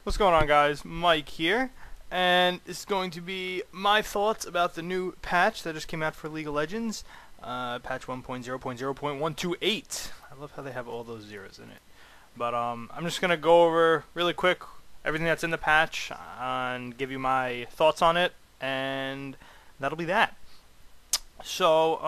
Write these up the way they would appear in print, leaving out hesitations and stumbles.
What's going on, guys? Mike here, and this is going to be my thoughts about the new patch that just came out for League of Legends, patch 1.0.0.128. I love how they have all those zeros in it. But I'm just gonna go over really quick everything that's in the patch and give you my thoughts on it, and that'll be that. So,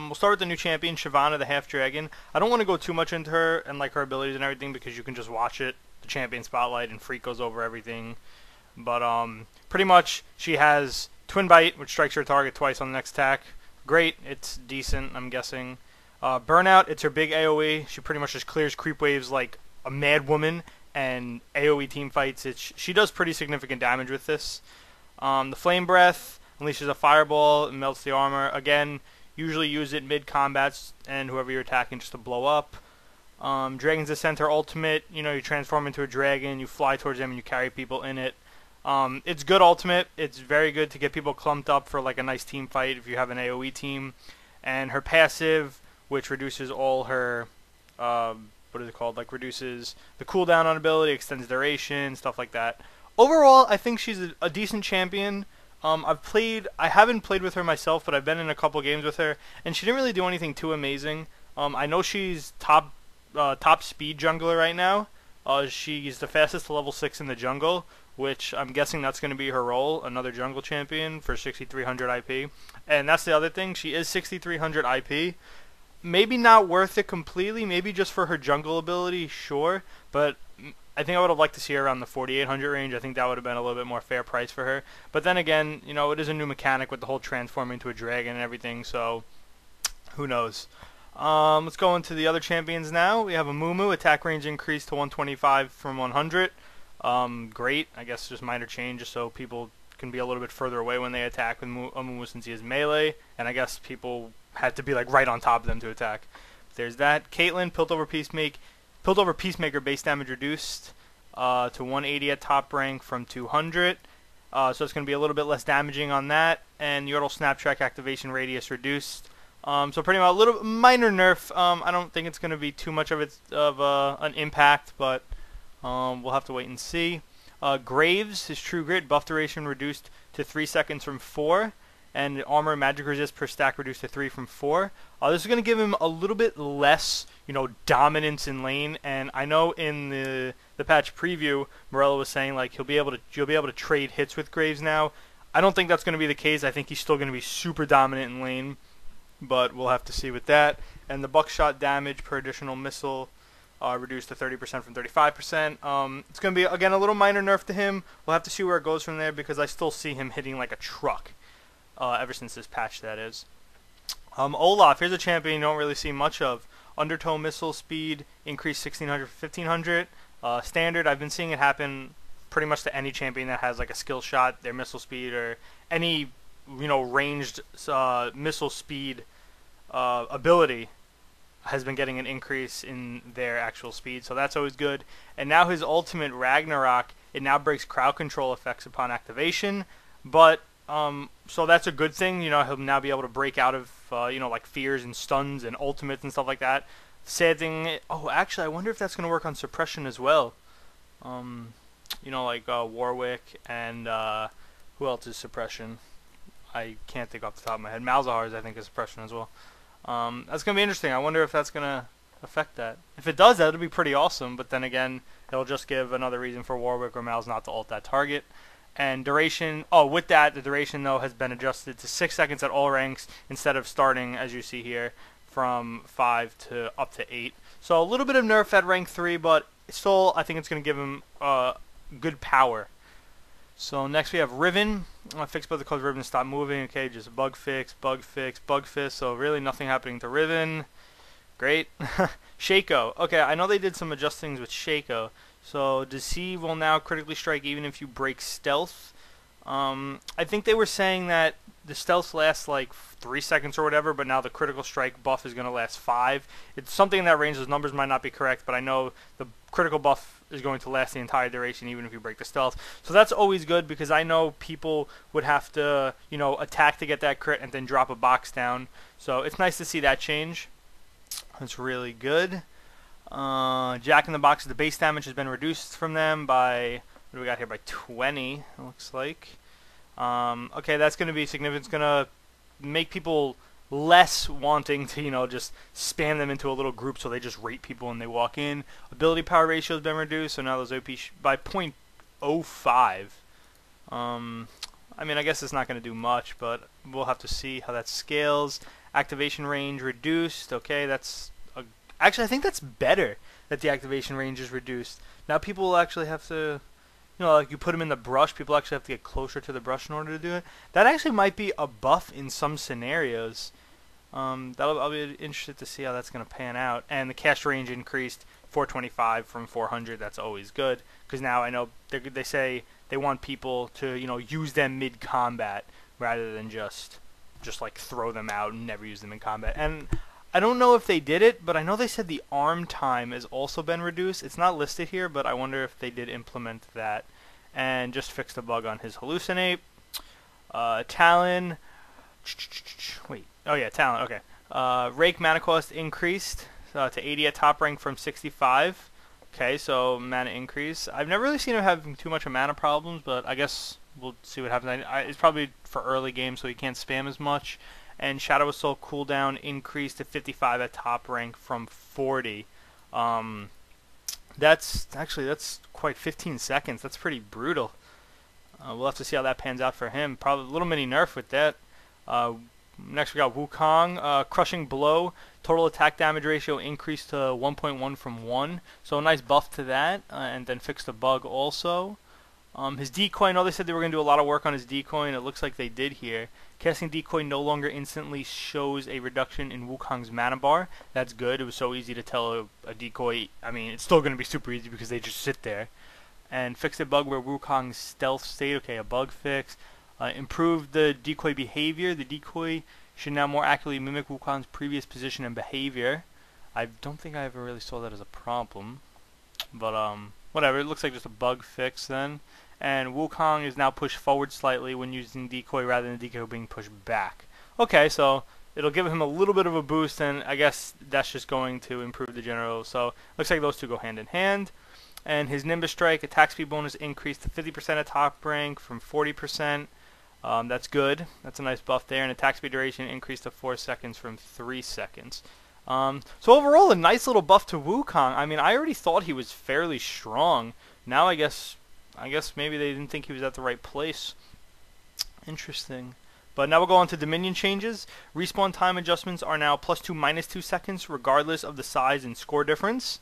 we'll start with the new champion, Shyvana the Half Dragon. I don't want to go too much into her and like her abilities and everything because you can just watch it, the champion spotlight, and Freak goes over everything. But pretty much she has Twin Bite, which strikes her target twice on the next attack. Great, it's decent, I'm guessing. Burnout, it's her big AoE. She pretty much just clears creep waves like a mad woman, and AoE team fights. She does pretty significant damage with this. The Flame Breath unleashes a fireball and melts the armor. Again, usually use it mid-combat and whoever you're attacking just to blow up. Dragon's Descent, her ultimate, you transform into a dragon, you fly towards them, and you carry people in it. It's good ultimate. It's very good to get people clumped up for like a nice team fight if you have an AoE team. And her passive, which reduces all her, what is it called? Like reduces the cooldown on ability, extends duration, stuff like that. Overall, I think she's a decent champion. I haven't played with her myself, but I've been in a couple games with her, and she didn't really do anything too amazing. I know she's top speed jungler right now. She's the fastest to level 6 in the jungle, which I'm guessing that's going to be her role, another jungle champion for 6,300 IP. And that's the other thing, she is 6,300 IP. Maybe not worth it completely, maybe just for her jungle ability, sure, but I think I would have liked to see her around the 4,800 range. I think that would have been a little bit more fair price for her. But then again, it is a new mechanic with the whole transforming into a dragon and everything, so who knows. Let's go into the other champions now. We have a Mumu, attack range increased to 125 from 100. Great, I guess just minor change just so people can be a little bit further away when they attack with Mumu since he is melee, and I guess people had to be like right on top of them to attack. There's that. Caitlyn, Piltover Peacemaker base damage reduced to 180 at top rank from 200. So it's going to be a little bit less damaging on that. And Yordle Snaptrack activation radius reduced. So pretty much a little minor nerf. I don't think it's going to be too much of an impact, but we'll have to wait and see. Graves, his True Grit buff duration reduced to 3 seconds from 4. And armor and magic resist per stack reduced to 3 from 4. This is going to give him a little bit less, dominance in lane. And I know in the patch preview, Morello was saying like you'll be able to trade hits with Graves now. I don't think that's going to be the case. I think he's still going to be super dominant in lane, but we'll have to see with that. And the buckshot damage per additional missile reduced to 30% from 35%. It's going to be again a little minor nerf to him. We'll have to see where it goes from there because I still see him hitting like a truck. Ever since this patch, that is. Olaf, here's a champion you don't really see much of. Undertow missile speed increased 1600 to 1500. Standard, I've been seeing it happen pretty much to any champion that has like a skill shot, their missile speed, or any ranged missile speed ability has been getting an increase in their actual speed, so that's always good. And now his ultimate, Ragnarok, it now breaks crowd control effects upon activation, but so that's a good thing. He'll now be able to break out of, like fears and stuns and ultimates and stuff like that. Sad thing. Oh, actually, I wonder if that's going to work on suppression as well. Like Warwick and who else is suppression? I can't think off the top of my head. Malzahar's, I think, is suppression as well. That's going to be interesting. I wonder if that's going to affect that. If it does, that'll be pretty awesome. But then again, it'll just give another reason for Warwick or Malz not to ult that target. And duration, with that, the duration, though, has been adjusted to 6 seconds at all ranks instead of starting, as you see here, from 5 to up to 8. So a little bit of nerf at rank 3, but still, I think it's going to give him good power. So next we have Riven. Fixed by the cause Riven stop moving. Okay, just bug fix, bug fix, bug fix. So really nothing happening to Riven. Great. Shaco. Okay, I know they did some adjustings with Shaco. So Deceive will now critically strike even if you break stealth. I think they were saying that the stealth lasts like 3 seconds or whatever, but now the critical strike buff is going to last 5. It's something in that range. Those numbers might not be correct, but I know the critical buff is going to last the entire duration even if you break the stealth. So that's always good because I know people would have to, attack to get that crit and then drop a box down. So it's nice to see that change. That's really good. Jack in the Box, the base damage has been reduced from them by What do we got here? By 20, it looks like. Okay, that's going to be significant. It's going to make people less wanting to, just spam them into a little group so they just rate people when they walk in. Ability power ratio has been reduced, so now those OP by 0.05. I mean, I guess it's not going to do much, but we'll have to see how that scales. Activation range reduced. Okay, actually, I think that's better that the activation range is reduced. Now people will actually have to, like you put them in the brush, people actually have to get closer to the brush in order to do it. That actually might be a buff in some scenarios. I'll be interested to see how that's going to pan out. And the cast range increased 425 from 400. That's always good, because now I know they say they want people to use them mid combat rather than just like throw them out and never use them in combat. And I don't know if they did it, but I know they said the arm time has also been reduced. It's not listed here, but I wonder if they did implement that. And just fixed a bug on his hallucinate. Talon. Wait. Oh yeah, Talon. Okay. Rake mana cost increased to 80 at top rank from 65. Okay, so mana increase. I've never really seen him having too much of mana problems, but I guess we'll see what happens. It's probably for early game, so he can't spam as much. And Shadow Assault cooldown increased to 55 at top rank from 40. That's quite 15 seconds. That's pretty brutal. We'll have to see how that pans out for him. Probably a little mini nerf with that. Next we got Wukong. Crushing Blow. Total attack damage ratio increased to 1.1 from 1. So a nice buff to that. And then fixed a bug also. His decoy, I know they said they were going to do a lot of work on his decoy, and it looks like they did here. Casting decoy no longer instantly shows a reduction in Wukong's mana bar. That's good. It was so easy to tell a decoy. I mean, it's still going to be super easy because they just sit there. And fixed a bug where Wukong's stealth stayed. Okay, a bug fix. Improved the decoy behavior. The decoy should now more accurately mimic Wukong's previous position and behavior. I don't think I ever really saw that as a problem. But, whatever. It looks like just a bug fix then. And Wukong is now pushed forward slightly when using decoy rather than decoy being pushed back. Okay, so it'll give him a little bit of a boost, and I guess that's just going to improve the general. So looks like those two go hand in hand. And his Nimbus Strike attack speed bonus increased to 50% at top rank from 40%. That's good. That's a nice buff there. And attack speed duration increased to 4 seconds from 3 seconds. So overall, a nice little buff to Wukong. I mean, I already thought he was fairly strong. Now I guess maybe they didn't think he was at the right place. Interesting. But now we'll go on to Dominion changes. Respawn time adjustments are now +2, -2 seconds, regardless of the size and score difference.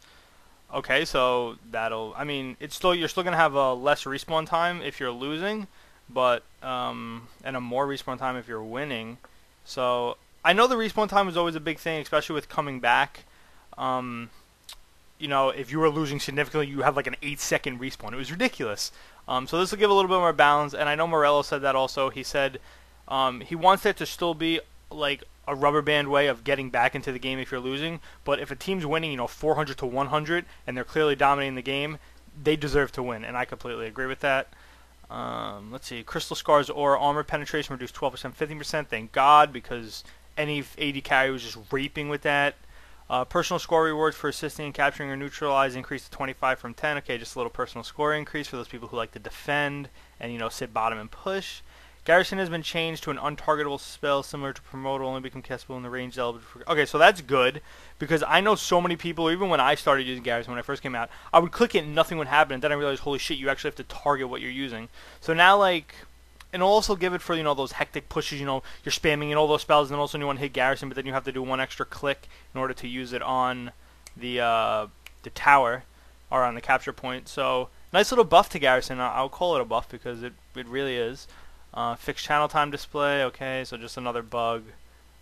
Okay, so that'll, I mean, you're still gonna have a less respawn time if you're losing, but and a more respawn time if you're winning. So I know the respawn time was always a big thing, especially with coming back. If you were losing significantly, you have like an 8-second respawn. It was ridiculous. So this will give a little bit more balance. And I know Morello said that also. He said he wants there to still be like a rubber band way of getting back into the game if you're losing. But if a team's winning, 400 to 100, and they're clearly dominating the game, they deserve to win. And I completely agree with that. Let's see. Crystal Scar's Aura Armor Penetration reduced 12%, 15%. Thank God, because any AD carry was just raping with that. Personal score rewards for assisting in capturing or neutralize increased to 25 from 10. Okay, just a little personal score increase for those people who like to defend and, sit bottom and push. Garrison has been changed to an untargetable spell similar to Promote, will only become castable in the range element. Okay, so that's good, because I know so many people, even when I started using Garrison when I first came out, I would click it and nothing would happen, and then I realized, holy shit, you actually have to target what you're using. So now, and it'll also give it for, those hectic pushes, you're spamming in all those spells, and then also you want to hit Garrison, but then you have to do one extra click in order to use it on the tower, or on the capture point. So, nice little buff to Garrison. I'll call it a buff, because it really is. Fixed channel time display, okay, so just another bug.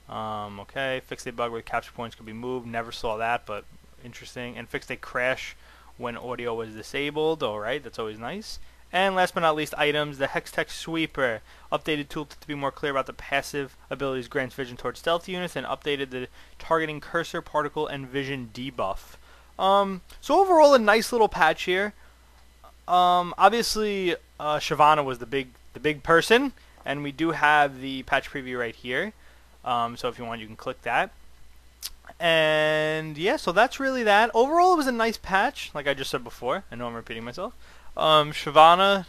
Okay, fixed a bug where capture points could be moved, never saw that, but interesting. And fixed a crash when audio was disabled, alright, that's always nice. And last but not least, items, the Hextech Sweeper. Updated tooltip to be more clear about the passive abilities, grants vision towards stealth units, and updated the targeting cursor, particle, and vision debuff. So overall, a nice little patch here. Obviously, Shyvana was the big person, and we do have the patch preview right here. So if you want, you can click that. And yeah, so that's really that. Overall, it was a nice patch, like I just said before. I know I'm repeating myself. Shyvana,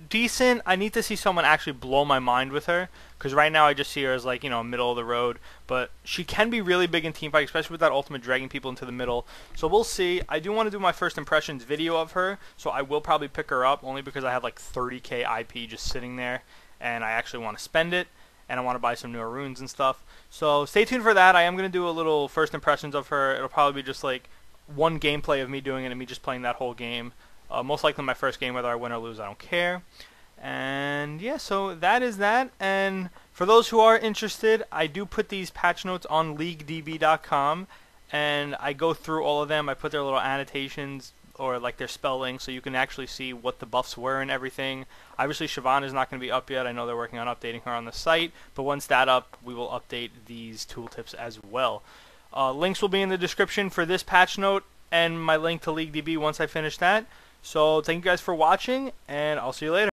decent. I need to see someone actually blow my mind with her, because right now I just see her as like, middle of the road. But she can be really big in teamfight, especially with that ultimate dragging people into the middle. So we'll see. I do want to do my first impressions video of her, so I will probably pick her up, only because I have like 30k IP just sitting there, and I actually want to spend it, and I want to buy some newer runes and stuff. So stay tuned for that. I am going to do a little first impressions of her. It'll probably be just like one gameplay of me doing it and me just playing that whole game. Most likely my first game, whether I win or lose, I don't care. And yeah, so that is that. And for those who are interested, I do put these patch notes on leaguedb.com, and I go through all of them. I put their little annotations or like their spelling, so you can actually see what the buffs were and everything. Obviously, Shyvana is not going to be up yet. I know they're working on updating her on the site, but once that's up, we will update these tooltips as well. Links will be in the description for this patch note and my link to LeagueDB once I finish that. So thank you guys for watching, and I'll see you later.